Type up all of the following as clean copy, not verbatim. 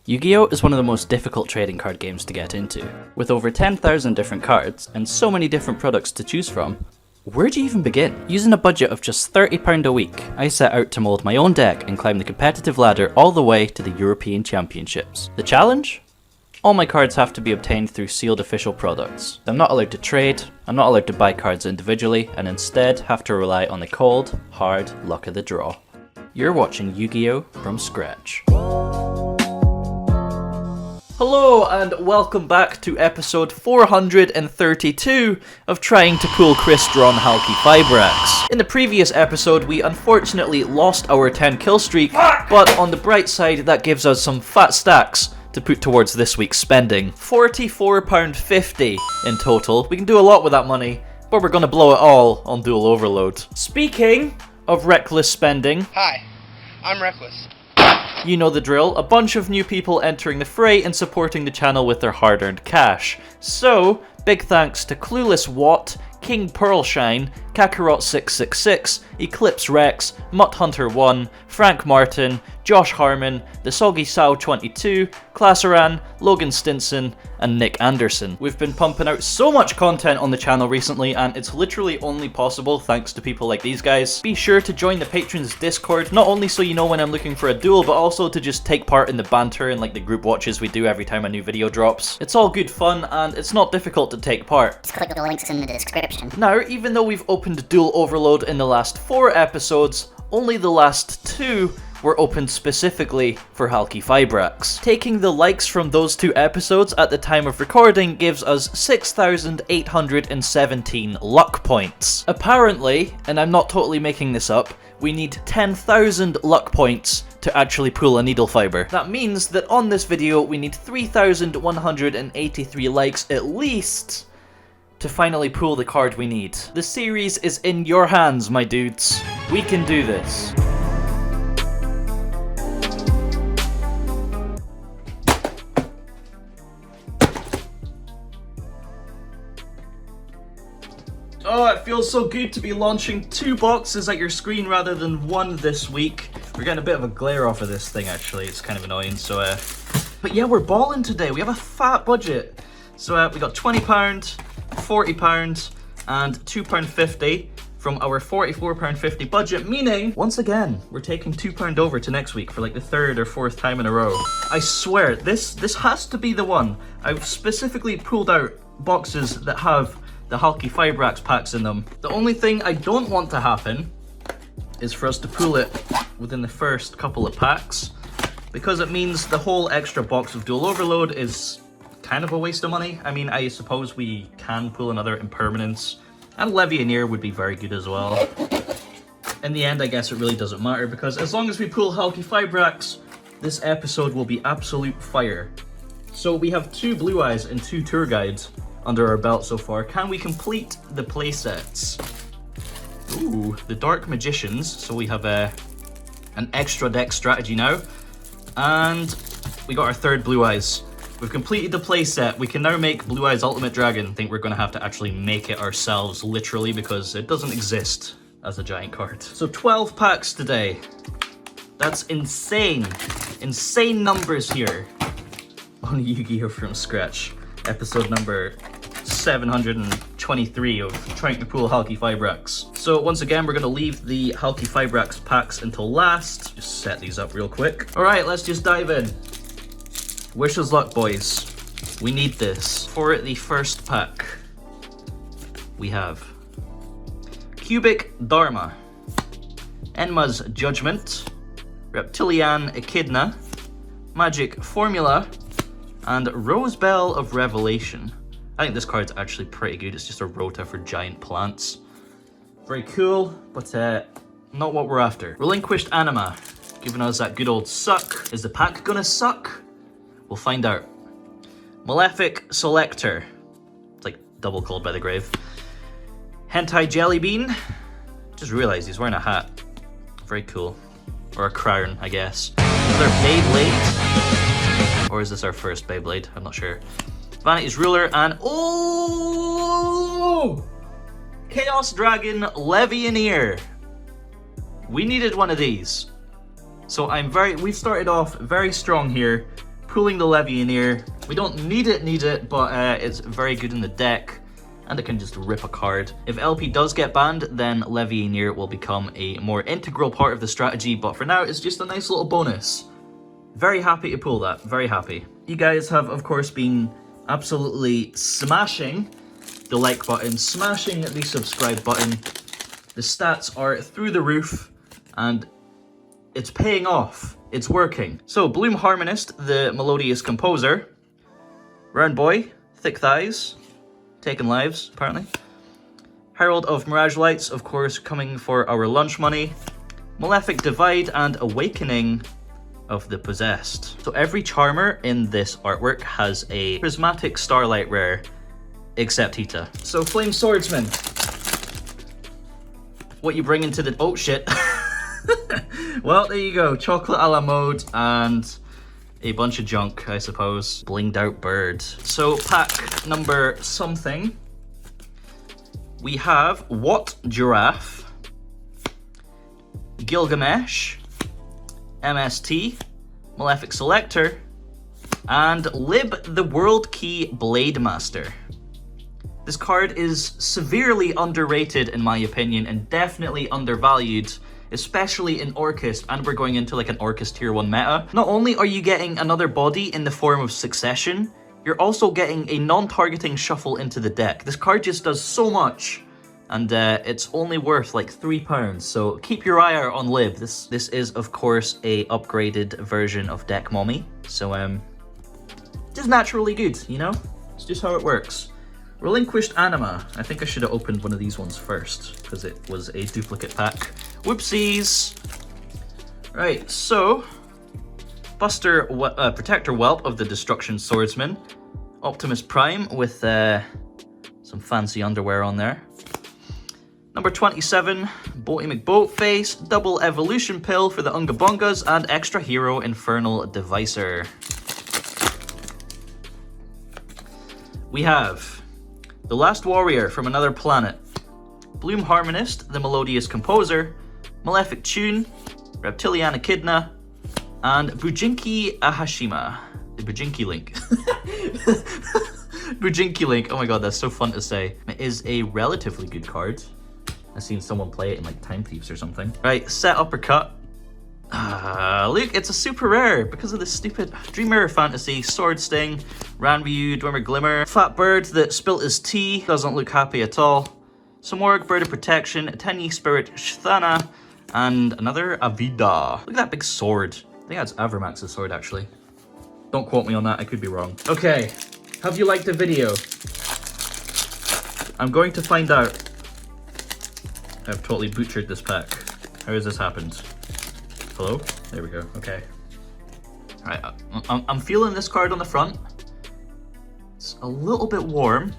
Yu-Gi-Oh is one of the most difficult trading card games to get into. With over 10,000 different cards and so many different products to choose from, where do you even begin? Using a budget of just £30 a week, I set out to mould my own deck and climb the competitive ladder all the way to the European Championships. The challenge? All my cards have to be obtained through sealed official products. I'm not allowed to trade, I'm not allowed to buy cards individually, and instead have to rely on the cold, hard luck of the draw. You're watching Yu-Gi-Oh! From scratch. Hello and welcome back to episode 432 of trying to pull Crystron Halki Fibrax. In the previous episode we unfortunately lost our 10 kill streak, but on the bright side that gives us some fat stacks to put towards this week's spending. £44.50 in total. We can do a lot with that money, but we're gonna blow it all on Duel Overload. Speaking of reckless spending... Hi, I'm Reckless. You know the drill, a bunch of new people entering the fray and supporting the channel with their hard-earned cash. So, big thanks to Clueless Watt, King Pearlshine, Kakarot666, Eclipse Rex, Mutt Hunter 1, Frank Martin, Josh Harmon, The Soggy Sow 22, Classeran, Logan Stinson, and Nick Anderson. We've been pumping out so much content on the channel recently, and it's literally only possible thanks to people like these guys. Be sure to join the Patrons Discord, not only so you know when I'm looking for a duel, but also to just take part in the banter and like the group watches we do every time a new video drops. It's all good fun, and it's not difficult to take part. Just click the links in the description. Now, even though we've opened Duel Overload in the last 4 episodes, only the last 2 were opened specifically for Halki Fibrax. Taking the likes from those 2 episodes at the time of recording gives us 6,817 luck points. Apparently, and I'm not totally making this up, we need 10,000 luck points to actually pull a needle fiber. That means that on this video we need 3,183 likes at least to finally pull the card we need. The series is in your hands, my dudes. We can do this. Oh, it feels so good to be launching 2 boxes at your screen rather than 1 this week. We're getting a bit of a glare off of this thing actually, it's kind of annoying, so but yeah, we're balling today. We have a fat budget. So we got £20, £40 and £2.50 from our £44.50 budget, meaning, once again, we're taking £2 over to next week for like the 3rd or 4th time in a row. I swear, this has to be the one. I've specifically pulled out boxes that have the Halki Fibrax packs in them. The only thing I don't want to happen is for us to pull it within the first couple of packs, because it means the whole extra box of Duel Overload is kind of a waste of money. I mean, I suppose we can pull another Impermanence, and Levianeer would be very good as well. In the end, I guess it really doesn't matter, because as long as we pull Halki Fibrax, this episode will be absolute fire. So we have 2 Blue Eyes and 2 Tour Guides under our belt so far. Can we complete the playsets? Ooh, the Dark Magicians. So we have an extra deck strategy now. And we got our 3rd Blue Eyes. We've completed the playset. We can now make Blue Eyes Ultimate Dragon. I think we're going to have to actually make it ourselves, literally, because it doesn't exist as a giant card. So 12 packs today. That's insane. Insane numbers here on Yu-Gi-Oh! From Scratch. Episode number 723 of trying to pull Halki Fibrax. So once again, we're going to leave the Halki Fibrax packs until last. Just set these up real quick. Alright, let's just dive in. Wish us luck, boys. We need this. For the first pack, we have Cubic Dharma, Enma's Judgment, Reptilian Echidna, Magic Formula, and Rosebell of Revelation. I think this card's actually pretty good. It's just a rota for giant plants. Very cool, but not what we're after. Relinquished Anima, giving us that good old suck. Is the pack gonna suck? We'll find out. Malefic Selector. It's like double called by the grave. Hentai Jellybean. Just realized he's wearing a hat. Very cool. Or a crown, I guess. Another Beyblade. Or is this our first Beyblade? I'm not sure. Vanity's Ruler and... oh! Chaos Dragon Levianeer. We needed one of these. So we've started off very strong here, pulling the Levianeer. We don't need it, but it's very good in the deck. And it can just rip a card. If LP does get banned, then Levianeer will become a more integral part of the strategy, but for now, it's just a nice little bonus. Very happy to pull that, very happy. You guys have, of course, been absolutely smashing the like button, smashing the subscribe button. The stats are through the roof, and it's paying off. It's working. So, Bloom Harmonist, the melodious composer. Round Boy, Thick Thighs. Taking lives, apparently. Herald of Mirage Lights, of course, coming for our lunch money. Malefic Divide and Awakening of the Possessed. So every charmer in this artwork has a prismatic starlight rare, except Hita. So Flame Swordsman. What you bring into the... Oh, shit. Well, there you go. Chocolate a la mode and a bunch of junk, I suppose. Blinged out bird. So pack number something. We have What Giraffe, Gilgamesh, MST, Malefic Selector, and Lib the World Key Blade Master. This card is severely underrated in my opinion and definitely undervalued, especially in Orcust, and we're going into like an Orcust tier 1 meta. Not only are you getting another body in the form of Succession, you're also getting a non-targeting shuffle into the deck. This card just does so much, and it's only worth like £3, so keep your eye out on Lib. This is, of course, a upgraded version of Deck Mommy, so just naturally good, you know? It's just how it works. Relinquished Anima. I think I should have opened one of these ones first, because it was a duplicate pack. Whoopsies! Right, so... Protector Whelp of the Destruction Swordsman. Optimus Prime with some fancy underwear on there. Number 27, Boaty McBoatface, Double Evolution Pill for the Unga Bungas, and Extra Hero Infernal Devicer. We have The Last Warrior from Another Planet, Bloom Harmonist, the Melodious Composer, Malefic Tune, Reptilian Echidna, and Bujinki Ahashima. The Bujinki Link. Bujinki Link, oh my god, that's so fun to say. It is a relatively good card. I've seen someone play it in like Time Thieves or something. Right, Set Uppercut. Look, it's a super rare because of this stupid Dream Mirror Fantasy, Sword Sting, Ranview, Dwemer Glimmer, Fat Bird that spilt his tea, doesn't look happy at all. Samorg, Bird of Protection, Tenyi Spirit, Shthana, and another Avida. Look at that big sword. I think that's Avermax's sword, actually. Don't quote me on that, I could be wrong. Okay, have you liked the video? I'm going to find out. I've totally butchered this pack. How has this happened? Hello? There we go, okay. Alright, I'm feeling this card on the front. It's a little bit warm,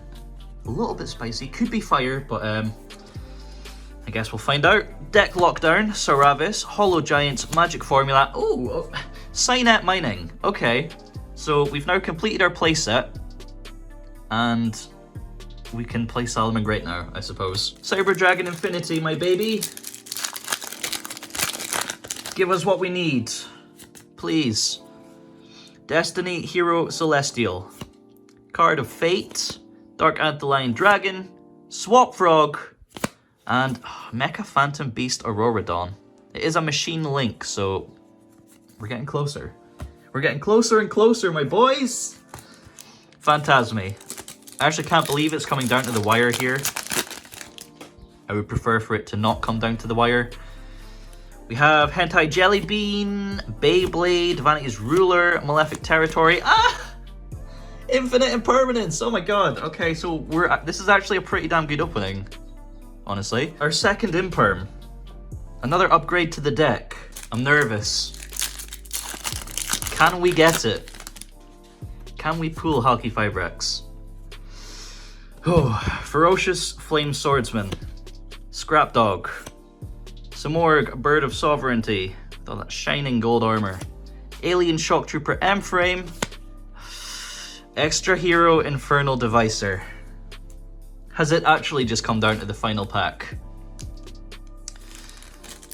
a little bit spicy, could be fire, but I guess we'll find out. Deck Lockdown, Saravis, Hollow Giants, Magic Formula. Ooh, Cynet Mining. Okay, so we've now completed our playset, and we can play Salomon Great now, I suppose. Cyber Dragon Infinity, my baby. Give us what we need, please. Destiny Hero Celestial. Card of Fate, Dark Antlion Dragon, Swap Frog, and Mecha Phantom Beast Auroradon. It is a machine link, so we're getting closer. We're getting closer and closer, my boys! Phantasme. I actually can't believe it's coming down to the wire here. I would prefer for it to not come down to the wire. We have Hentai Jellybean, Beyblade, Vanity's Ruler, Malefic Territory. Infinite Impermanence! Oh my god. Okay, so this is actually a pretty damn good opening, honestly. Our second Imperm. Another upgrade to the deck. I'm nervous. Can we get it? Can we pull Halki Fibrex? Oh, Ferocious Flame Swordsman. Scrap Dog. Samorg, Bird of Sovereignty, with all that shining gold armor. Alien Shock Trooper M-Frame. Extra Hero Infernal Devicer. Has it actually just come down to the final pack?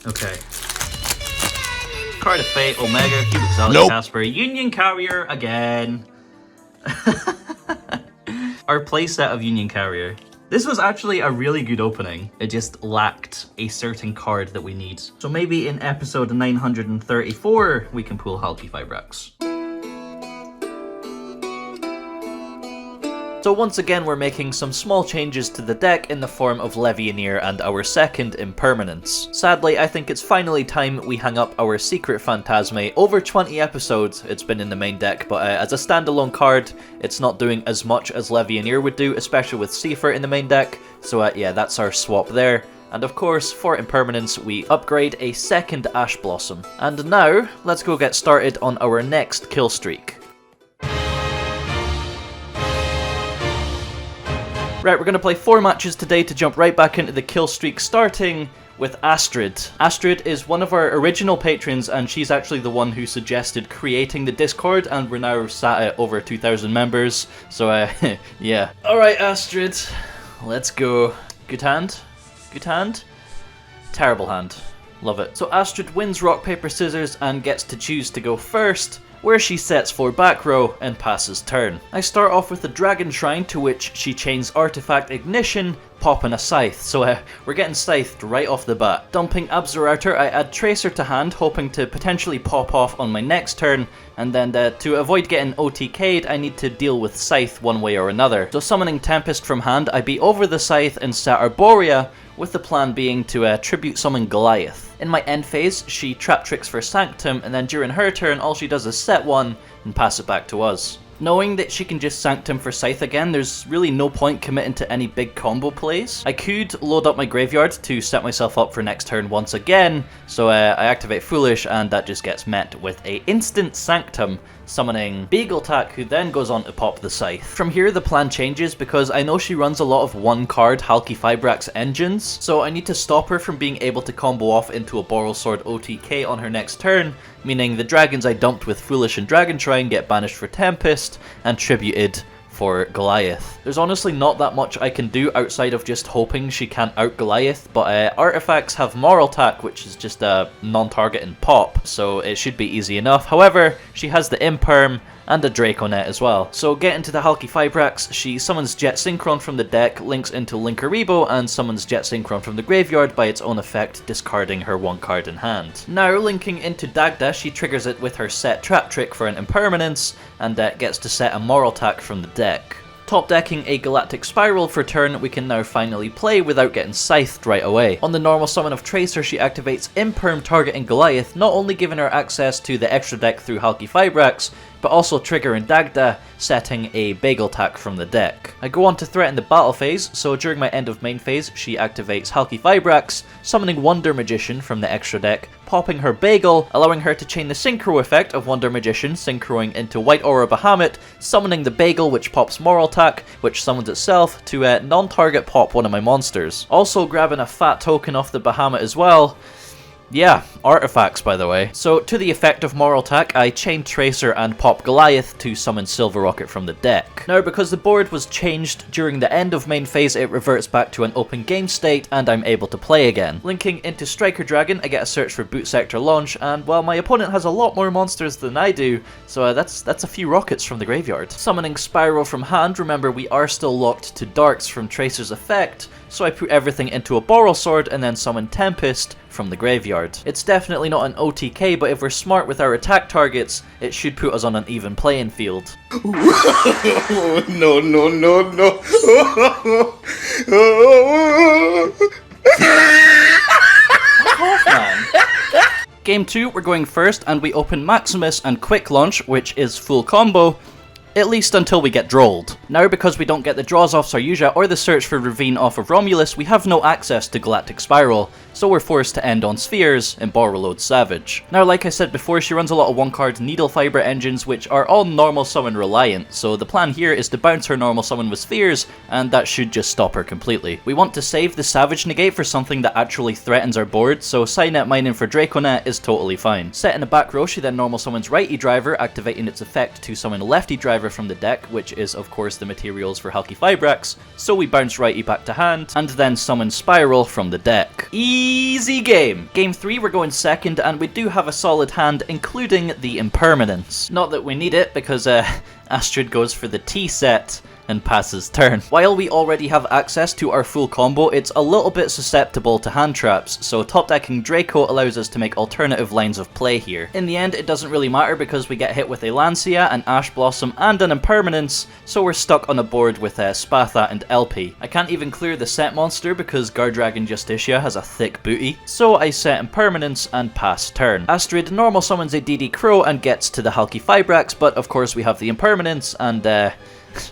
Okay. Card of Fate, Omega, Cube Exile, Casper, Union Carrier again. Our playset of Union Carrier. This was actually a really good opening. It just lacked a certain card that we need. So maybe in episode 934, we can pull Halki Fibrax. So once again, we're making some small changes to the deck in the form of Levianeer and our second Impermanence. Sadly, I think it's finally time we hang up our Secret Phantasme. Over 20 episodes it's been in the main deck, but as a standalone card, it's not doing as much as Levianeer would do, especially with Seyfert in the main deck. So yeah, that's our swap there. And of course, for Impermanence, we upgrade a second Ash Blossom. And now, let's go get started on our next kill streak. Right, we're going to play 4 matches today to jump right back into the kill streak, starting with Astrid. Astrid is one of our original patrons, and she's actually the one who suggested creating the Discord, and we're now sat at over 2,000 members, so yeah. Alright Astrid, let's go. Good hand? Good hand? Terrible hand. Love it. So Astrid wins rock, paper, scissors, and gets to choose to go first, where she sets 4 back row and passes turn. I start off with the Dragon Shrine, to which she chains Artifact Ignition, popping a Scythe, so we're getting Scythed right off the bat. Dumping Absorouter, I add Tracer to hand, hoping to potentially pop off on my next turn, and then to avoid getting OTK'd, I need to deal with Scythe one way or another. So summoning Tempest from hand, I beat over the Scythe and set Arboria, with the plan being to tribute summon Goliath. In my end phase, she trap tricks for Sanctum, and then during her turn, all she does is set 1 and pass it back to us. Knowing that she can just Sanctum for Scythe again, there's really no point committing to any big combo plays. I could load up my graveyard to set myself up for next turn once again, so I activate Foolish, and that just gets met with a instant Sanctum, summoning Beagletack, who then goes on to pop the Scythe. From here the plan changes because I know she runs a lot of 1-card Halki Fibrax engines, so I need to stop her from being able to combo off into a Borrelsword OTK on her next turn, meaning the dragons I dumped with Foolish and Dragon Shrine get banished for Tempest and tributed for Goliath. There's honestly not that much I can do outside of just hoping she can't out Goliath, but artifacts have Moral Attack, which is just a non-target and pop, so it should be easy enough. However, she has the Imperm and a Draconet as well. So getting to the Halki Fibrax, she summons Jet Synchron from the deck, links into Linkuriboh, and summons Jet Synchron from the graveyard by its own effect, discarding her 1 card in hand. Now linking into Dagda, she triggers it with her set Trap Trick for an Impermanence, and gets to set a Moral Attack from the deck. Top decking a Galactic Spiral for turn, we can now finally play without getting Scythed right away. On the normal summon of Tracer, she activates Imperm targeting Goliath, not only giving her access to the extra deck through Halki Fibrax, but also triggering Dagda, setting a Beagletack from the deck. I go on to threaten the battle phase, so during my end of main phase, she activates Halki Fibrax, summoning Wonder Magician from the extra deck, popping her Bagel, allowing her to chain the Synchro effect of Wonder Magician, synchroing into White Aura Bahamut, summoning the Bagel, which pops Moral Attack, which summons itself to non-target pop one of my monsters. Also grabbing a fat token off the Bahamut as well. Yeah, artifacts by the way. So to the effect of Moral Attack, I chain Tracer and pop Goliath to summon Silverrokket from the deck. Now because the board was changed during the end of main phase, it reverts back to an open game state and I'm able to play again. Linking into Striker Dragon, I get a search for Boot Sector Launch, and well, my opponent has a lot more monsters than I do, so that's a few rockets from the graveyard. Summoning Spyro from hand, remember we are still locked to darts from Tracer's effect, so I put everything into a Borrelsword and then summon Tempest from the graveyard. It's definitely not an OTK, but if we're smart with our attack targets, it should put us on an even playing field. No, no, no, no. Off, man. Game 2, we're going first, and we open Maximus and Quick Launch, which is full combo, at least until we get drolled. Now because we don't get the draws off Saryuja or the search for Ravine off of Romulus, we have no access to Galactic Spiral, so we're forced to end on Spheres and Borreload Savage. Now like I said before, she runs a lot of 1-card Needle Fiber engines which are all normal summon reliant, so the plan here is to bounce her normal summon with Spheres, and that should just stop her completely. We want to save the Savage negate for something that actually threatens our board, so Cynet mining for Draconet is totally fine. Set in the back row, she then normal summons Righty Driver, activating its effect to summon Lefty Driver whatever from the deck, which is of course the materials for Halqifibrax, so we bounce Righty back to hand, and then summon Spiral from the deck. Easy game! Game 3 we're going second, and we do have a solid hand, including the Impermanence. Not that we need it, because Astrid goes for the T set, and passes turn. While we already have access to our full combo, it's a little bit susceptible to hand traps, so top decking Draco allows us to make alternative lines of play here. In the end, it doesn't really matter because we get hit with a Lancia, an Ash Blossom, and an Impermanence, so we're stuck on a board with Spatha and LP. I can't even clear the set monster because Guardragon Justicia has a thick booty, so I set Impermanence and pass turn. Astrid normal summons a DD Crow and gets to the Halqifibrax, but of course we have the Impermanence, and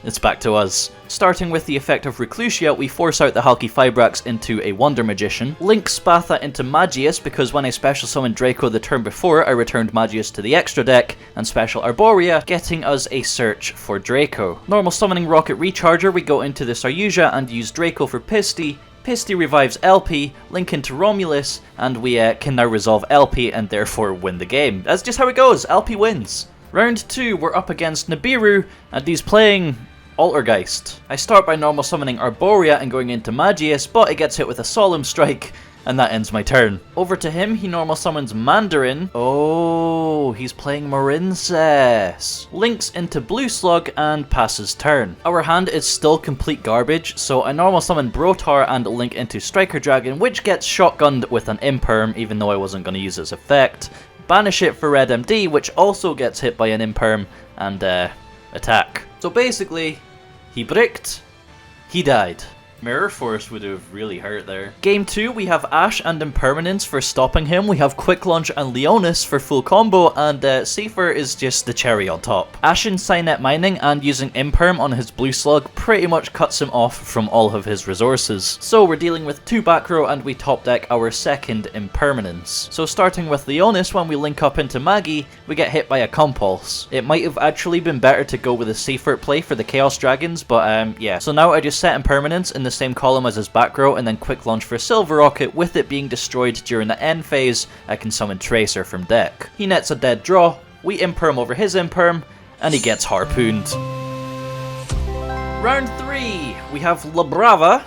it's back to us. Starting with the effect of Reclusia, we force out the Halqifibrax into a Wonder Magician, link Spatha into Magius because when I special summoned Draco the turn before, I returned Magius to the extra deck, and special Arboria, getting us a search for Draco. Normal summoning Rokket Recharger, we go into the Saryuja and use Draco for Pisty. Pisty revives LP, link into Romulus, and we can now resolve LP and therefore win the game. That's just how it goes, LP wins. Round 2, we're up against Nibiru, and he's playing Altergeist. I start by normal summoning Arboria and going into Magius, but it gets hit with a Solemn Strike, and that ends my turn. Over to him, he normal summons Mandarin. Oh, he's playing Marincess. Links into Blue Slug and passes turn. Our hand is still complete garbage, so I normal summon Brotaur and link into Striker Dragon, which gets shotgunned with an Imperm, even though I wasn't going to use its effect. Banish it for Red MD, which also gets hit by an Imperm, and attack. So basically, he bricked, he died. Mirror Force would have really hurt there. Game 2, we have Ash and Impermanence for stopping him. We have Quick Launch and Leonis for full combo, and Seyfert is just the cherry on top. Ash in Signet Mining and using Imperm on his Blue Slug pretty much cuts him off from all of his resources. So we're dealing with 2 back row and we top deck our second Impermanence. So starting with Leonis, when we link up into Maggie, we get hit by a Compulse. It might have actually been better to go with a Seyfert play for the Chaos Dragons, but yeah. So now I just set Impermanence in the same column as his back row and then quick launch for Silverrokket. With it being destroyed during the end phase, I can summon Tracer from deck. He nets a dead draw, we Imperm over his Imperm, and he gets harpooned. Round 3, we have La Brava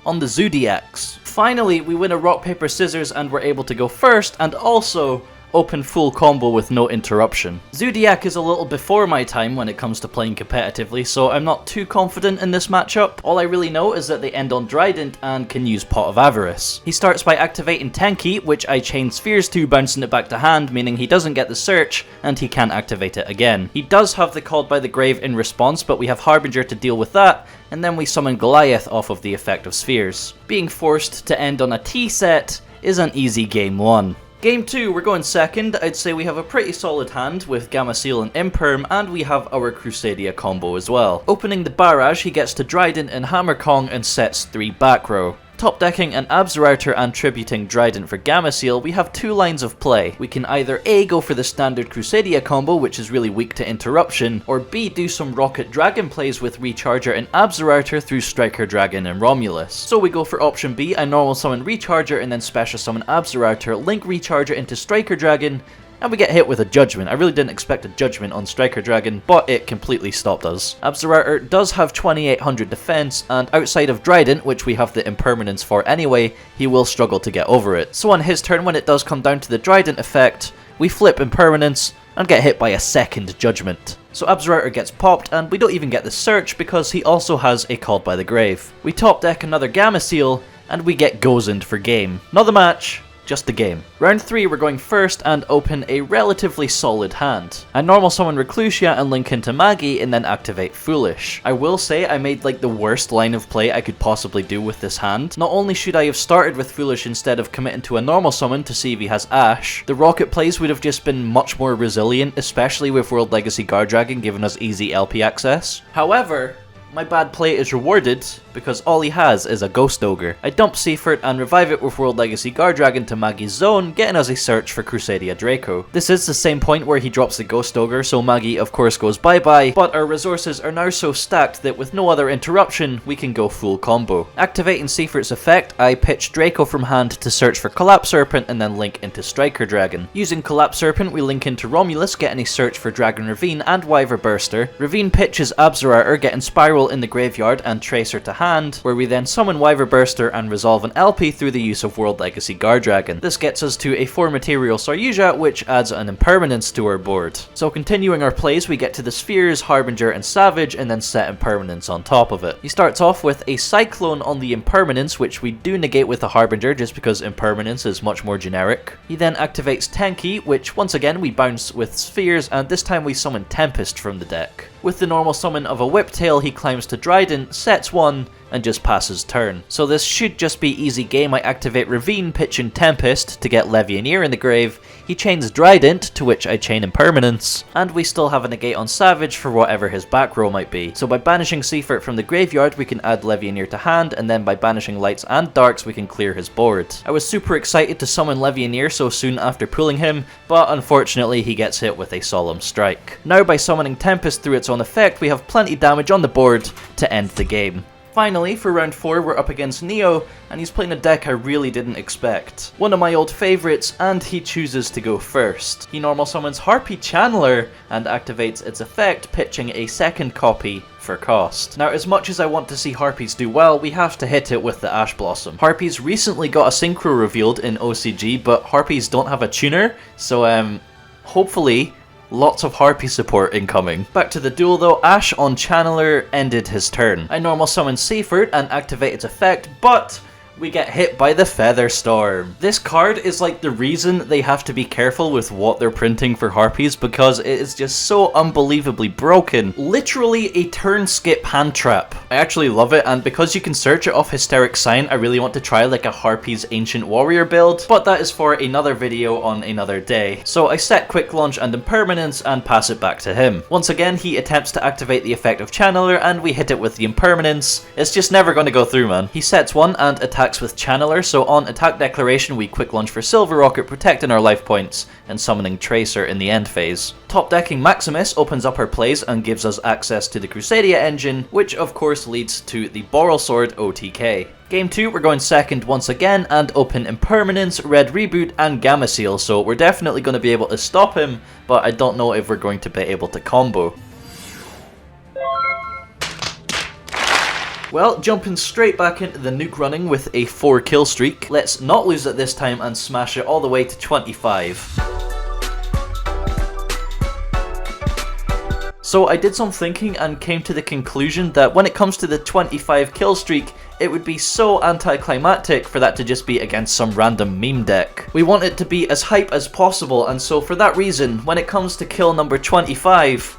on the Zodiacs. Finally, we win a rock, paper, scissors and we're able to go first and also open full combo with no interruption. Zodiac is a little before my time when it comes to playing competitively, so I'm not too confident in this matchup. All I really know is that they end on Drident and can use Pot of Avarice. He starts by activating Tenki, which I chain Spheres to, bouncing it back to hand, meaning he doesn't get the search, and he can't activate it again. He does have the Called by the Grave in response, but we have Harbinger to deal with that, and then we summon Goliath off of the effect of Spheres. Being forced to end on a T set is an easy game 1. Game 2, we're going second. I'd say we have a pretty solid hand with Gamma Seal and Imperm, and we have our Crusadia combo as well. Opening the barrage, he gets to Drident and Hammer Kong and sets 3 back row. Top decking an Absorouter and tributing Drident for Gamma Seal, we have 2 lines of play. We can either A, go for the standard Crusadia combo, which is really weak to interruption, or B, do some Rokket Dragon plays with Recharger and Absorouter through Striker Dragon and Romulus. So we go for option B, I normal summon Recharger and then special summon Absorouter, link Recharger into Striker Dragon, and we get hit with a Judgment. I really didn't expect a Judgment on Striker Dragon, but it completely stopped us. Absorouter does have 2800 defense, and outside of Drident, which we have the Impermanence for anyway, he will struggle to get over it. So on his turn, when it does come down to the Drident effect, we flip Impermanence and get hit by a second Judgment. So Absorouter gets popped, and we don't even get the search because he also has a Called by the Grave. We top deck another Gamma Seal, and we get Gozened for game. Not the match, just the game. Round 3, we're going first and open a relatively solid hand. I normal summon Reclusia and link into Maggie and then activate Foolish. I will say I made like the worst line of play I could possibly do with this hand. Not only should I have started with Foolish instead of committing to a normal summon to see if he has Ash, the Rokket plays would have just been much more resilient, especially with World Legacy Guard Dragon giving us easy LP access. However, My bad play is rewarded because all he has is a Ghost Ogre. I dump Seyfert and revive it with World Legacy Guard Dragon to Maggie's zone, getting us a search for Crusadia Draco. This is the same point where he drops the Ghost Ogre, so Maggie of course goes bye-bye, but our resources are now so stacked that with no other interruption, we can go full combo. Activating Seyfert's effect, I pitch Draco from hand to search for Collapserpent and then link into Striker Dragon. Using Collapserpent, we link into Romulus, getting a search for Dragon Ravine and Wyverburster. Ravine pitches Absorouter, getting Spiral in the graveyard and Tracer to hand, where we then summon Wyverburster and resolve an LP through the use of World Legacy Guard Dragon. This gets us to a 4-material Saryuja, which adds an impermanence to our board. So continuing our plays, we get to the Spheres, Harbinger and Savage, and then set impermanence on top of it. He starts off with a Cyclone on the impermanence, which we do negate with a Harbinger just because impermanence is much more generic. He then activates Tenki, which once again we bounce with Spheres, and this time we summon Tempest from the deck. With the normal summon of a Whiptail, he climbs to Dryden, sets one, and just passes turn. So this should just be easy game. I activate Ravine, pitching Tempest to get Levianeer in the grave. He chains Drident, to which I chain Impermanence, and we still have a negate on Savage for whatever his back row might be. So by banishing Seyfert from the graveyard, we can add Levianeer to hand, and then by banishing Lights and Darks, we can clear his board. I was super excited to summon Levianeer so soon after pulling him, but unfortunately he gets hit with a Solemn Strike. Now by summoning Tempest through its own effect, we have plenty damage on the board to end the game. Finally, for round 4, we're up against Neo, and he's playing a deck I really didn't expect. One of my old favourites, and he chooses to go first. He normal summons Harpy Channeler, and activates its effect, pitching a second copy for cost. Now, as much as I want to see Harpies do well, we have to hit it with the Ash Blossom. Harpies recently got a Synchro revealed in OCG, but Harpies don't have a tuner, so hopefully lots of Harpy support incoming. Back to the duel though, Ash on Channeler ended his turn. I normal summon Seyfert and activate its effect, but we get hit by the Feather Storm. This card is like the reason they have to be careful with what they're printing for Harpies, because it is just so unbelievably broken. Literally a turn skip hand trap. I actually love it, and because you can search it off Hysteric Sign, I really want to try like a Harpies Ancient Warrior build, but that is for another video on another day. So I set Quick Launch and Impermanence and pass it back to him. Once again, he attempts to activate the effect of Channeler, and we hit it with the Impermanence. It's just never going to go through, man. He sets one and attacks with Channeler, so on attack declaration we quick launch for Silverrokket, protecting our life points and summoning Tracer in the end phase. Top decking Maximus opens up our plays and gives us access to the Crusadia engine, which of course leads to the Borrelsword OTK. Game 2, we're going second once again and open Impermanence, Red Reboot and Gamma Seal, so we're definitely going to be able to stop him, but I don't know if we're going to be able to combo. Well, jumping straight back into the nuke running with a 4 kill streak. Let's not lose it this time and smash it all the way to 25. So I did some thinking and came to the conclusion that when it comes to the 25 kill streak, it would be so anticlimactic for that to just be against some random meme deck. We want it to be as hype as possible, and so for that reason, when it comes to kill number 25,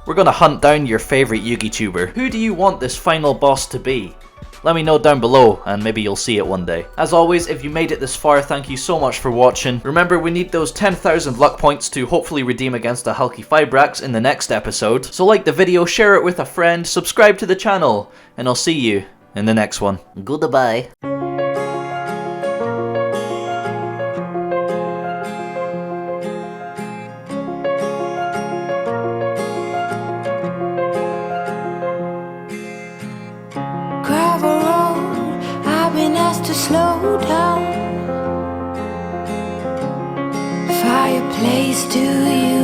we're gonna hunt down your favourite Yugi tuber. Who do you want this final boss to be? Let me know down below, and maybe you'll see it one day. As always, if you made it this far, thank you so much for watching. Remember, we need those 10,000 luck points to hopefully redeem against a Hulky Fibrax in the next episode. So like the video, share it with a friend, subscribe to the channel, and I'll see you in the next one. Goodbye. To slow down, fireplace, do you